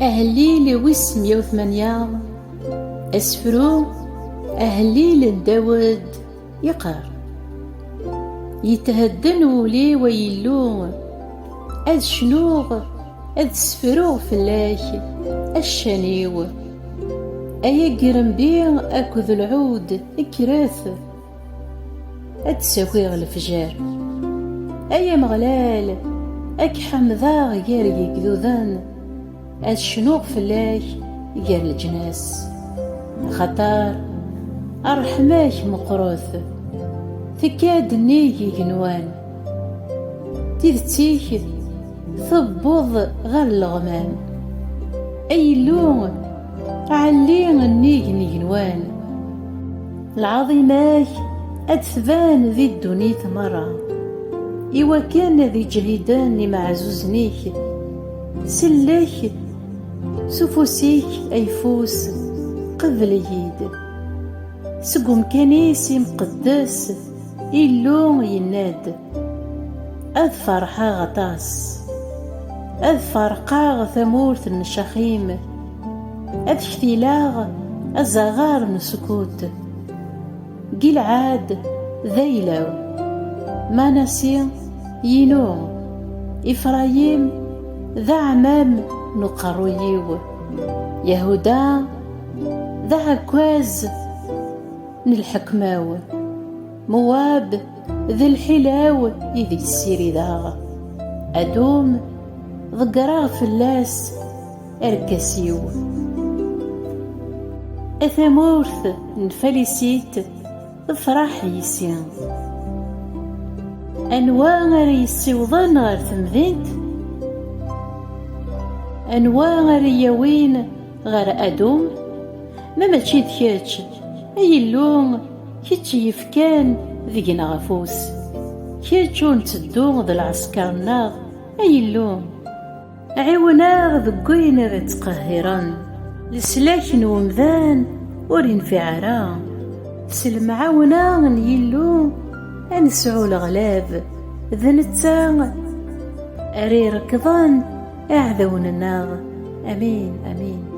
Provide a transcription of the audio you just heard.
أهليل ويس 108 أسفرو أهليل داود يقار يتهدن ولي ويلو أذ شنوغ أذ سفروغ فلاك الشنيو أيا قرنبي أكذ العود إكراث أد ساويغ الفجار أيا مغلال أك حمذا غير يقذوذان أد شنوغ فلاك غير الجناس خطار أرحماك مقروث تكاد نيجي جنوان تيذتيك ثبوض غير الغمام أي لون علين النيج جنوان العظيمات أدثبان ذي الدنيا مرة إوا كان ذي جهدان معزوزنيك سلاك سفوسيك أيفوس قبل يد سقم كنيسي مقدس إلو يناد أذفر غطاس أذفر قاغ ثمورث النشخيم أذكتلاغ الزغار نسكوت قيل عاد ذيلو ما نسي ينو إفرايم ذا عمام نقرويو يهودا ذا عكواز نالحكماو مواب ذا الحلاو إذي السيري ذاغ أدوم ضقراغ فلاس أركسيو أثمورث نفليسيت افرح يسيان أنواع غير يسيوضان غير ثمذينت أنواع غير يوين غير أدوم ما تشيد كاتش أي اللون كيتش يفكان ذيقنا غفوس كيتشون تدوغ ذا العسكر ناغ أي اللون عيوناغ ذقوين غتقهران لسلاك ومذان ورين في عرام سلمعاونا يلو أنسعو الغلاب ذنتا أري ركضان أعذون الناغ. أمين آمين.